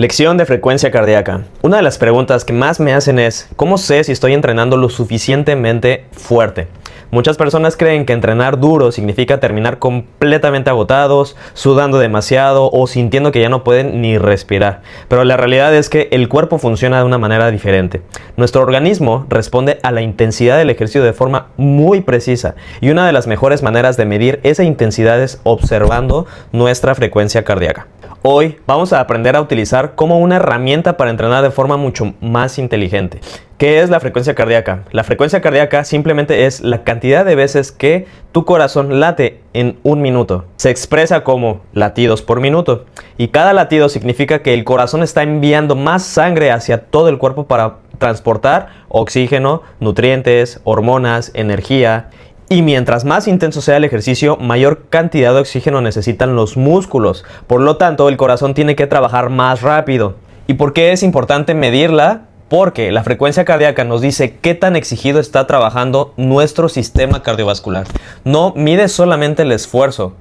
Lección de frecuencia cardíaca. Una de las preguntas que más me hacen es, ¿cómo sé si estoy entrenando lo suficientemente fuerte? Muchas personas creen que entrenar duro significa terminar completamente agotados, sudando demasiado o sintiendo que ya no pueden ni respirar. Pero la realidad es que el cuerpo funciona de una manera diferente. Nuestro organismo responde a la intensidad del ejercicio de forma muy precisa y una de las mejores maneras de medir esa intensidad es observando nuestra frecuencia cardíaca. Hoy vamos a aprender a utilizar como una herramienta para entrenar de forma mucho más inteligente. ¿Qué es la frecuencia cardíaca? La frecuencia cardíaca simplemente es la cantidad de veces que tu corazón late en un minuto. Se expresa como latidos por minuto y cada latido significa que el corazón está enviando más sangre hacia todo el cuerpo para transportar oxígeno, nutrientes, hormonas, energía. Y mientras más intenso sea el ejercicio, mayor cantidad de oxígeno necesitan los músculos. Por lo tanto, el corazón tiene que trabajar más rápido. ¿Y por qué es importante medirla? Porque la frecuencia cardíaca nos dice qué tan exigido está trabajando nuestro sistema cardiovascular. No mide solamente el esfuerzo.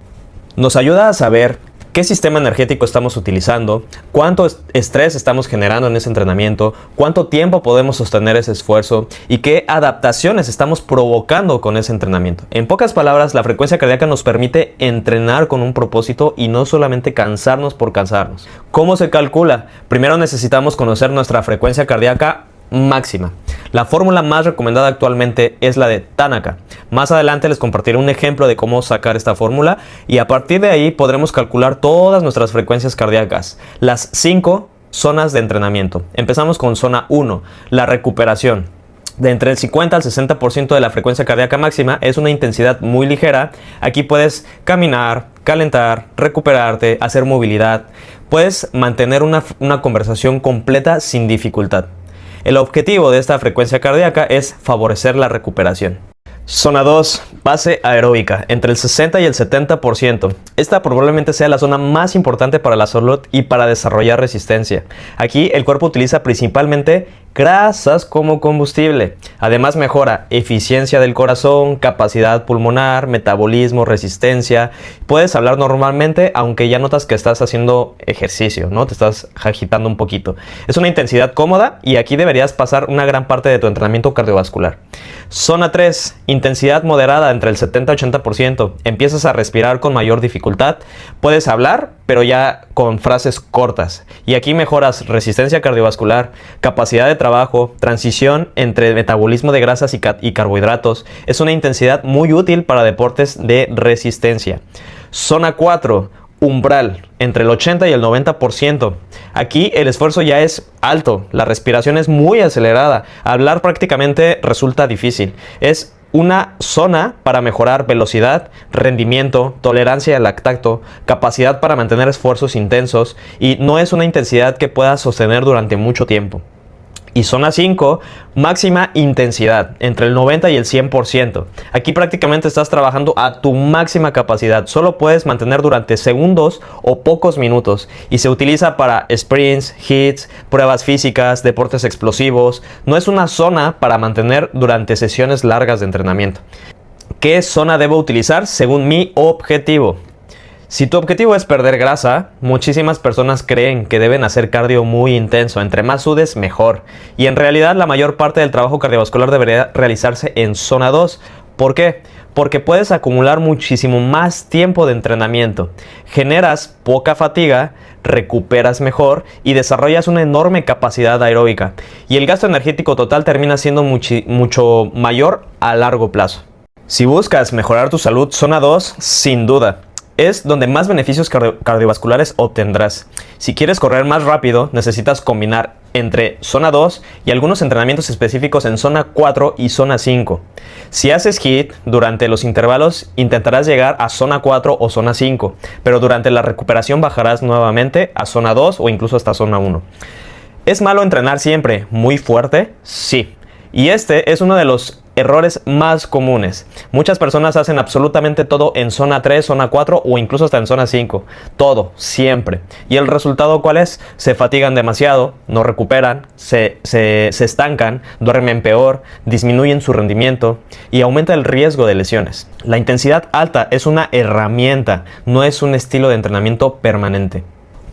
Nos ayuda a saber qué sistema energético estamos utilizando, cuánto estrés estamos generando en ese entrenamiento, cuánto tiempo podemos sostener ese esfuerzo y qué adaptaciones estamos provocando con ese entrenamiento. En pocas palabras, la frecuencia cardíaca nos permite entrenar con un propósito y no solamente cansarnos por cansarnos. ¿Cómo se calcula? Primero necesitamos conocer nuestra frecuencia cardíaca máxima. La fórmula más recomendada actualmente es la de Tanaka. Más adelante les compartiré un ejemplo de cómo sacar esta fórmula y a partir de ahí podremos calcular todas nuestras frecuencias cardíacas. Las 5 zonas de entrenamiento. Empezamos con zona 1, la recuperación. De entre el 50 al 60% de la frecuencia cardíaca máxima es una intensidad muy ligera. Aquí puedes caminar, calentar, recuperarte, hacer movilidad. Puedes mantener una conversación completa sin dificultad. El objetivo de esta frecuencia cardíaca es favorecer la recuperación. Zona 2, base aeróbica, entre el 60 y el 70%. Esta probablemente sea la zona más importante para la salud y para desarrollar resistencia. Aquí el cuerpo utiliza principalmente grasas como combustible. Además mejora eficiencia del corazón, capacidad pulmonar, metabolismo, resistencia. Puedes hablar normalmente aunque ya notas que estás haciendo ejercicio, ¿no? Te estás agitando un poquito. Es una intensidad cómoda y aquí deberías pasar una gran parte de tu entrenamiento cardiovascular. Zona 3, intensidad moderada entre el 70 y 80%. Empiezas a respirar con mayor dificultad. Puedes hablar, pero ya con frases cortas. Y aquí mejoras resistencia cardiovascular, capacidad de trabajo, transición entre metabolismo de grasas y carbohidratos. Es una intensidad muy útil para deportes de resistencia. Zona 4, umbral, entre el 80 y el 90%. Aquí el esfuerzo ya es alto, la respiración es muy acelerada, hablar prácticamente resulta difícil. Es una zona para mejorar velocidad, rendimiento, tolerancia al tacto, capacidad para mantener esfuerzos intensos y no es una intensidad que puedas sostener durante mucho tiempo. Y zona 5, máxima intensidad, entre el 90 y el 100%. Aquí prácticamente estás trabajando a tu máxima capacidad. Solo puedes mantener durante segundos o pocos minutos. Y se utiliza para sprints, hits, pruebas físicas, deportes explosivos. No es una zona para mantener durante sesiones largas de entrenamiento. ¿Qué zona debo utilizar según mi objetivo? Si tu objetivo es perder grasa, muchísimas personas creen que deben hacer cardio muy intenso, entre más sudes mejor. Y en realidad la mayor parte del trabajo cardiovascular debería realizarse en zona 2. ¿Por qué? Porque puedes acumular muchísimo más tiempo de entrenamiento. Generas poca fatiga, recuperas mejor y desarrollas una enorme capacidad aeróbica. Y el gasto energético total termina siendo mucho mayor a largo plazo. Si buscas mejorar tu salud, zona 2, sin duda. Es donde más beneficios cardiovasculares obtendrás. Si quieres correr más rápido, necesitas combinar entre zona 2 y algunos entrenamientos específicos en zona 4 y zona 5. Si haces HIIT, durante los intervalos intentarás llegar a zona 4 o zona 5, pero durante la recuperación bajarás nuevamente a zona 2 o incluso hasta zona 1. ¿Es malo entrenar siempre muy fuerte? Sí. Y este es uno de los errores más comunes. Muchas personas hacen absolutamente todo en zona 3, zona 4 o incluso hasta en zona 5. Todo, siempre. ¿Y el resultado cuál es? Se fatigan demasiado, no recuperan, se estancan, duermen peor, disminuyen su rendimiento y aumenta el riesgo de lesiones. La intensidad alta es una herramienta, no es un estilo de entrenamiento permanente.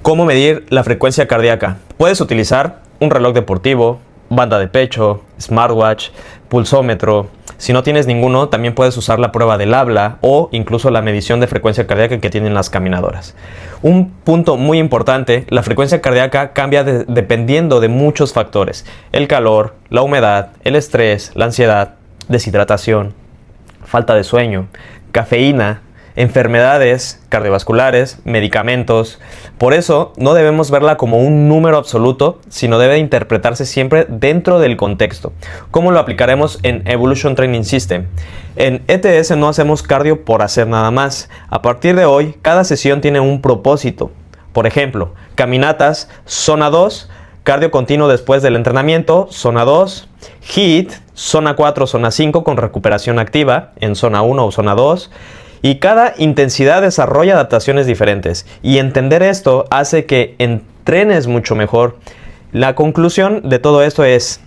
¿Cómo medir la frecuencia cardíaca? Puedes utilizar un reloj deportivo, banda de pecho, smartwatch, pulsómetro. Si no tienes ninguno, también puedes usar la prueba del habla o incluso la medición de frecuencia cardíaca que tienen las caminadoras. Un punto muy importante, la frecuencia cardíaca cambia dependiendo de muchos factores. El calor, la humedad, el estrés, la ansiedad, deshidratación, falta de sueño, cafeína, enfermedades cardiovasculares, medicamentos. Por eso no debemos verla como un número absoluto, sino debe interpretarse siempre dentro del contexto. ¿Cómo lo aplicaremos en Evolution Training System? En ETS no hacemos cardio por hacer nada más. A partir de hoy, cada sesión tiene un propósito. Por ejemplo, caminatas, zona 2, cardio continuo después del entrenamiento, zona 2, HIIT, zona 4, zona 5 con recuperación activa en zona 1 o zona 2. Y cada intensidad desarrolla adaptaciones diferentes. Y entender esto hace que entrenes mucho mejor. La conclusión de todo esto es: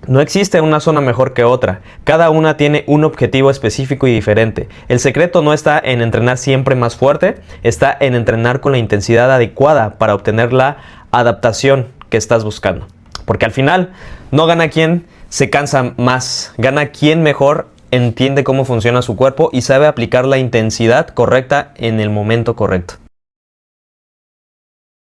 no existe una zona mejor que otra. Cada una tiene un objetivo específico y diferente. El secreto no está en entrenar siempre más fuerte, está en entrenar con la intensidad adecuada para obtener la adaptación que estás buscando. Porque al final no gana quien se cansa más, gana quien mejor entiende cómo funciona su cuerpo y sabe aplicar la intensidad correcta en el momento correcto.